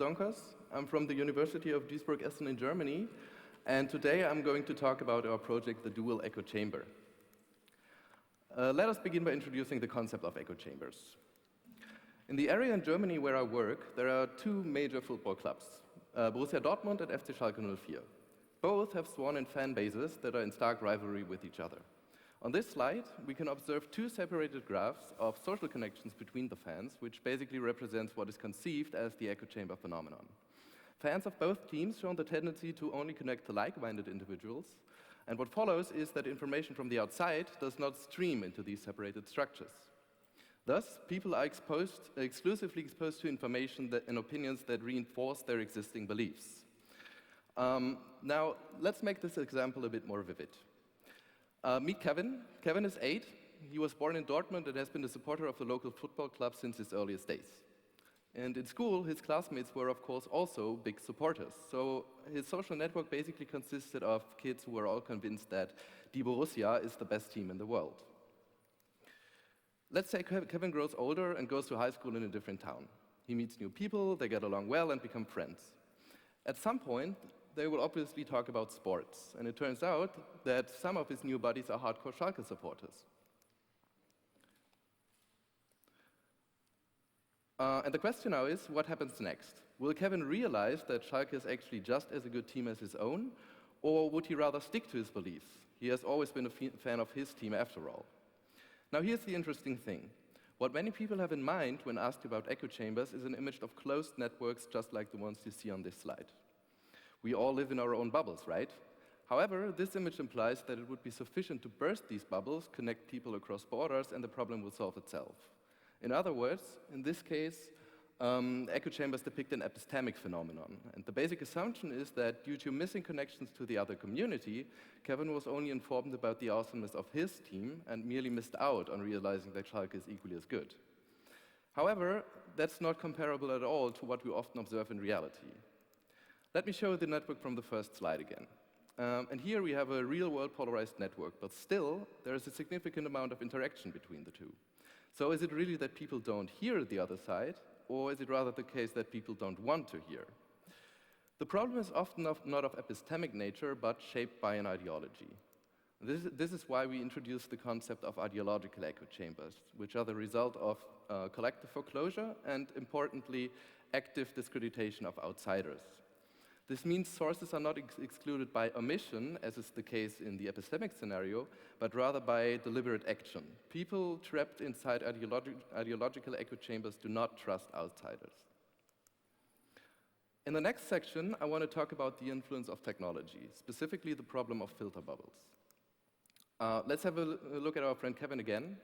Donkers. I'm from the University of Duisburg-Essen in Germany, and today I'm going to talk about our project, the Dual Echo Chamber. Let us begin by introducing the concept of echo chambers. In the area in Germany where I work, there are two major football clubs, Borussia Dortmund and FC Schalke 04. Both have sworn-in fan bases that are in stark rivalry with each other. On this slide, we can observe two separated graphs of social connections between the fans, which basically represents what is conceived as the echo chamber phenomenon. Fans of both teams show the tendency to only connect to like-minded individuals, and what follows is that information from the outside does not stream into these separated structures. Thus, people are exclusively exposed to information and opinions that reinforce their existing beliefs. Now, let's make this example a bit more vivid. Meet Kevin. Kevin is 8. He was born in Dortmund and has been a supporter of the local football club since his earliest days. And in school, his classmates were, of course, also big supporters. So his social network basically consisted of kids who were all convinced that Die Borussia is the best team in the world. Let's say Kevin grows older and goes to high school in a different town. He meets new people, they get along well and become friends. At some point, they will obviously talk about sports, and it turns out that some of his new buddies are hardcore Schalke supporters. And the question now is, what happens next? Will Kevin realize that Schalke is actually just as a good team as his own, or would he rather stick to his beliefs? He has always been a fan of his team after all. Now here's the interesting thing. What many people have in mind when asked about echo chambers is an image of closed networks just like the ones you see on this slide. We all live in our own bubbles, right? However, this image implies that it would be sufficient to burst these bubbles, connect people across borders, and the problem will solve itself. In other words, in this case, echo chambers depict an epistemic phenomenon. And the basic assumption is that due to missing connections to the other community, Kevin was only informed about the awesomeness of his team and merely missed out on realizing that Schalke is equally as good. However, that's not comparable at all to what we often observe in reality. Let me show the network from the first slide again. And here we have a real-world polarized network, but still, there is a significant amount of interaction between the two. So is it really that people don't hear the other side, or is it rather the case that people don't want to hear? The problem is often not of epistemic nature, but shaped by an ideology. This is why we introduced the concept of ideological echo chambers, which are the result of collective foreclosure and, importantly, active discreditation of outsiders. This means sources are not excluded by omission, as is the case in the epistemic scenario, but rather by deliberate action. People trapped inside ideological echo chambers do not trust outsiders. In the next section, I want to talk about the influence of technology, specifically the problem of filter bubbles. Let's have a look at our friend Kevin again.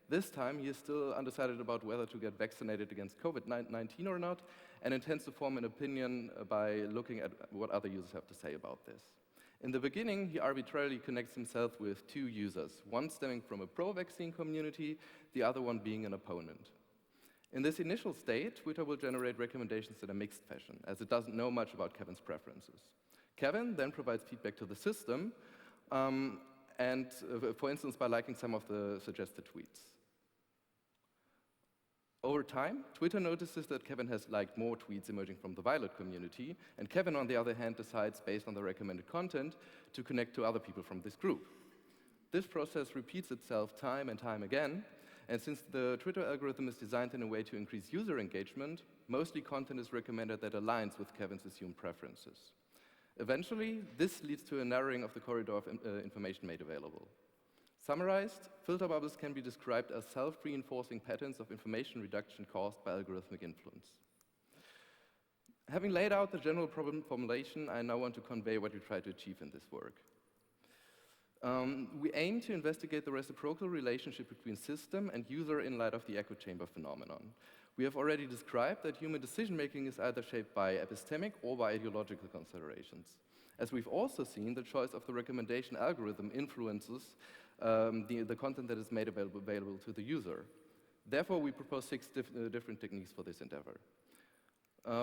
This time, he is still undecided about whether to get vaccinated against COVID-19 or not, and intends to form an opinion by looking at what other users have to say about this. In the beginning, he arbitrarily connects himself with two users, one stemming from a pro-vaccine community, the other one being an opponent. In this initial state, Twitter will generate recommendations in a mixed fashion, as it doesn't know much about Kevin's preferences. Kevin then provides feedback to the system, and for instance, by liking some of the suggested tweets. Over time, Twitter notices that Kevin has liked more tweets emerging from the Violet community, and Kevin, on the other hand, decides, based on the recommended content, to connect to other people from this group. This process repeats itself time and time again, and since the Twitter algorithm is designed in a way to increase user engagement, mostly content is recommended that aligns with Kevin's assumed preferences. Eventually, this leads to a narrowing of the corridor of information made available. Summarized, filter bubbles can be described as self-reinforcing patterns of information reduction caused by algorithmic influence. Having laid out the general problem formulation, I now want to convey what we try to achieve in this work. We aim to investigate the reciprocal relationship between system and user in light of the echo chamber phenomenon. We have already described that human decision-making is either shaped by epistemic or by ideological considerations. As we've also seen, the choice of the recommendation algorithm influences the content that is made available to the user. Therefore, we propose 6 different techniques for this endeavor.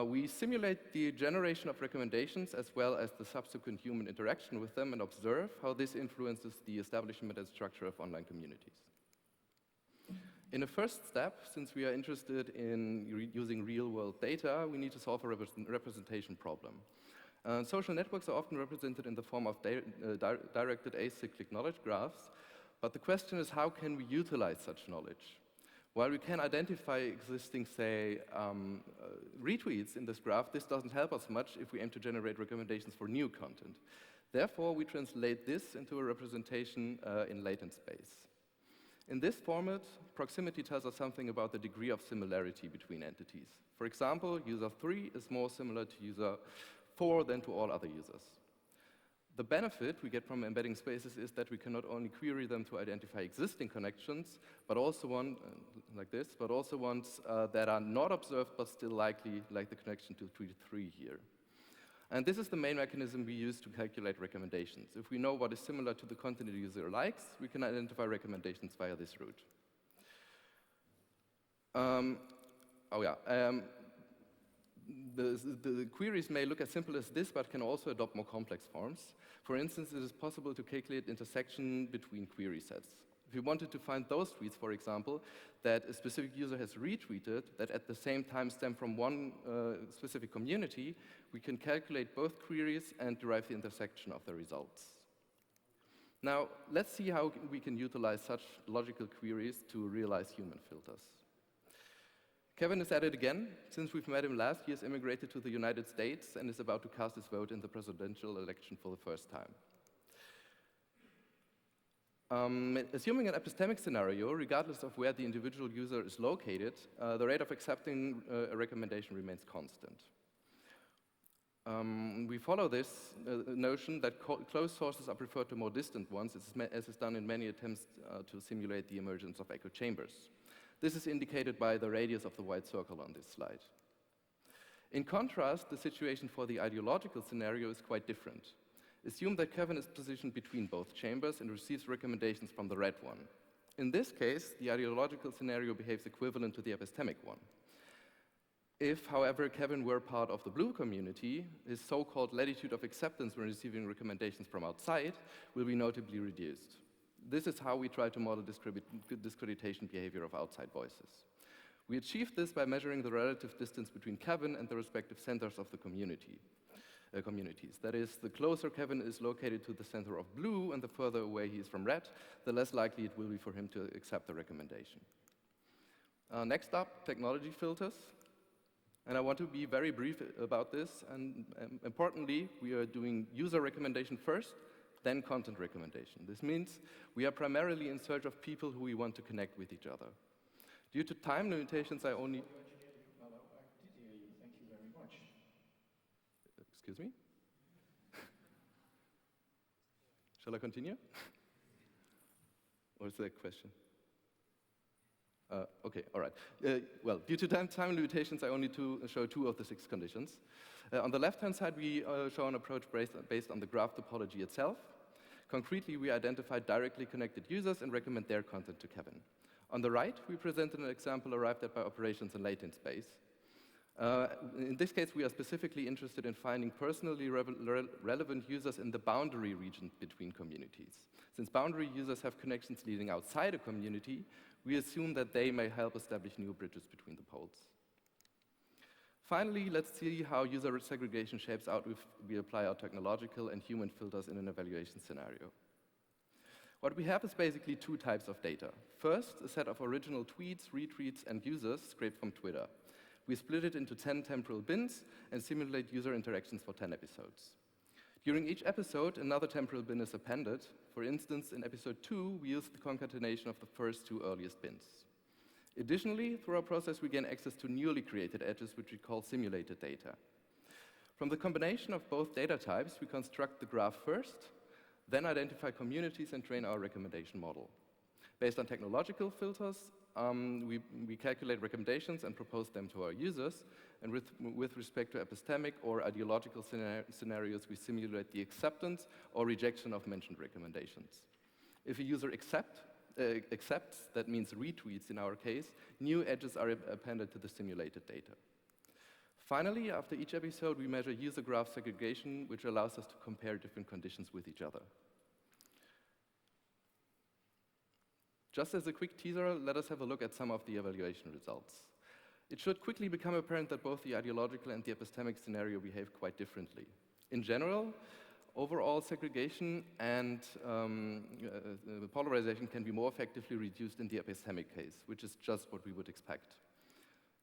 We simulate the generation of recommendations as well as the subsequent human interaction with them and observe how this influences the establishment and structure of online communities. In a first step, since we are interested in using real-world data, we need to solve a representation problem. Social networks are often represented in the form of directed acyclic knowledge graphs, but the question is, how can we utilize such knowledge? While we can identify existing, say, retweets in this graph, this doesn't help us much if we aim to generate recommendations for new content. Therefore, we translate this into a representation in latent space. In this format, proximity tells us something about the degree of similarity between entities. For example, user 3 is more similar to user 4 than to all other users. The benefit we get from embedding spaces is that we can not only query them to identify existing connections, but also ones that are not observed but still likely, like the connection to tweet 3 here. And this is the main mechanism we use to calculate recommendations. If we know what is similar to the content the user likes, we can identify recommendations via this route. The queries may look as simple as this, but can also adopt more complex forms. For instance, it is possible to calculate intersection between query sets. If we wanted to find those tweets, for example, that a specific user has retweeted that at the same time stem from one specific community, we can calculate both queries and derive the intersection of the results. Now, let's see how we can utilize such logical queries to realize human filters. Kevin is at it again. Since we've met him last, he has immigrated to the United States and is about to cast his vote in the presidential election for the first time. Assuming an epistemic scenario, regardless of where the individual user is located, the rate of accepting a recommendation remains constant. We follow this notion that close sources are preferred to more distant ones, as is done in many attempts to simulate the emergence of echo chambers. This is indicated by the radius of the white circle on this slide. In contrast, the situation for the ideological scenario is quite different. Assume that Kevin is positioned between both chambers and receives recommendations from the red one. In this case, the ideological scenario behaves equivalent to the epistemic one. If, however, Kevin were part of the blue community, his so-called latitude of acceptance when receiving recommendations from outside will be notably reduced. This is how we try to model discreditation behavior of outside voices. We achieve this by measuring the relative distance between Kevin and the respective centers of the communities. That is, the closer Kevin is located to the center of blue and the further away he is from red, the less likely it will be for him to accept the recommendation. Next up, technology filters. And I want to be very brief about this. And importantly, we are doing user recommendation first, then content recommendation. This means we are primarily in search of people who we want to connect with each other. Due to time limitations, I only... Well, I did hear you. Thank you very much. Excuse me? Shall I continue? Or is there a question? Okay, all right. Well, due to time limitations, I only show 2 of the 6 conditions. On the left-hand side, we show an approach based on the graph topology itself. Concretely, we identify directly connected users and recommend their content to Kevin. On the right, we presented an example arrived at by operations in latent space. In this case, we are specifically interested in finding personally relevant users in the boundary region between communities. Since boundary users have connections leading outside a community, we assume that they may help establish new bridges between the poles. Finally, let's see how user segregation shapes out if we apply our technological and human filters in an evaluation scenario. What we have is basically 2 types of data. First, a set of original tweets, retweets, and users scraped from Twitter. We split it into 10 temporal bins and simulate user interactions for 10 episodes. During each episode, another temporal bin is appended. For instance, in episode 2, we use the concatenation of the first 2 earliest bins. Additionally, through our process, we gain access to newly created edges, which we call simulated data. From the combination of both data types, we construct the graph first, then identify communities and train our recommendation model. Based on technological filters, we calculate recommendations and propose them to our users. And with respect to epistemic or ideological scenarios, we simulate the acceptance or rejection of mentioned recommendations. If a user accepts, that means retweets in our case, new edges are appended to the simulated data. Finally, after each episode, we measure user graph segregation, which allows us to compare different conditions with each other. Just as a quick teaser, let us have a look at some of the evaluation results. It should quickly become apparent that both the ideological and the epistemic scenario behave quite differently. In general, overall segregation and polarization can be more effectively reduced in the epistemic case, which is just what we would expect.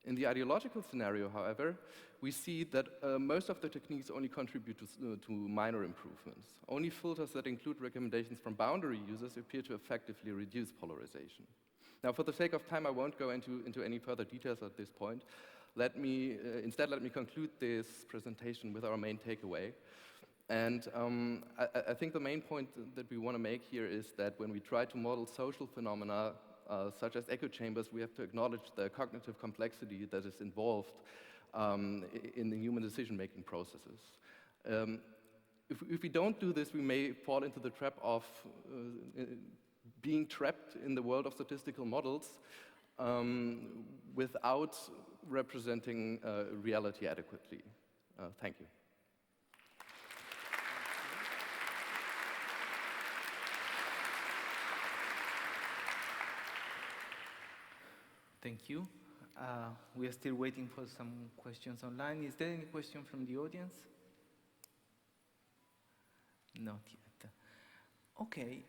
In the ideological scenario, however, we see that most of the techniques only contribute to minor improvements. Only filters that include recommendations from boundary users appear to effectively reduce polarization. Now, for the sake of time, I won't go into any further details at this point. Instead, let me conclude this presentation with our main takeaway. And I think the main point that we want to make here is that when we try to model social phenomena, such as echo chambers, we have to acknowledge the cognitive complexity that is involved in the human decision-making processes. If we don't do this, we may fall into the trap of being trapped in the world of statistical models without representing reality adequately. Thank you. Thank you. We are still waiting for some questions online. Is there any question from the audience? Not yet. Okay.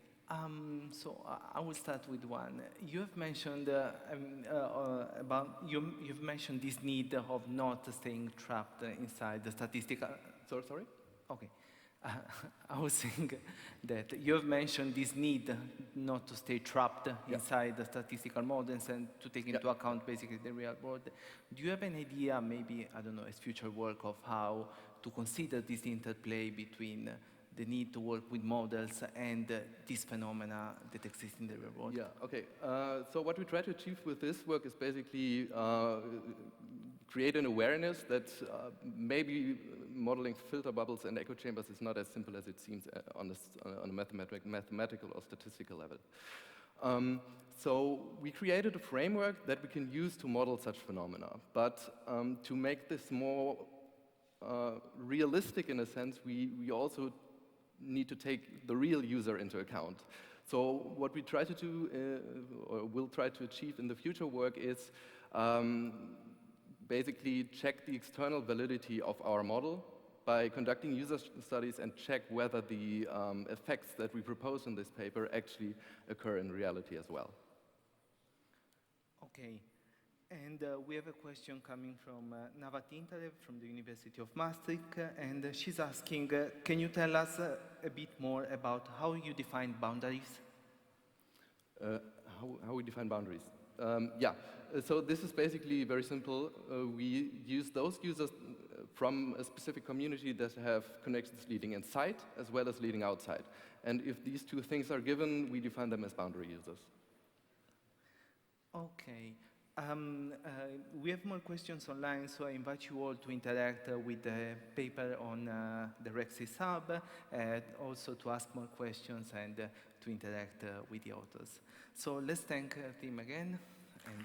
So I will start with one. You have mentioned you've mentioned this need of not staying trapped inside the statistical. Sorry? Okay. I was saying that you have mentioned this need not to stay trapped inside the statistical models and to take into account basically the real world. Do you have an idea, maybe, I don't know, as future work of how to consider this interplay between the need to work with models and these phenomena that exist in the real world? Yeah, okay. So what we try to achieve with this work is basically create an awareness that maybe modeling filter bubbles and echo chambers is not as simple as it seems on a mathematical or statistical level. So we created a framework that we can use to model such phenomena. But to make this more realistic in a sense, we also need to take the real user into account. So what we try to do, or will try to achieve in the future work is basically check the external validity of our model by conducting user studies and check whether the effects that we propose in this paper actually occur in reality as well. Okay. And we have a question coming from Nava Tintarev from the University of Maastricht, and she's asking, can you tell us a bit more about how you define boundaries? How we define boundaries? So this is basically very simple. We use those users from a specific community that have connections leading inside as well as leading outside. And if these two things are given, we define them as boundary users. Okay. We have more questions online, so I invite you all to interact with the paper on the RecSys Hub, also to ask more questions and to interact with the authors. So let's thank Tim again. And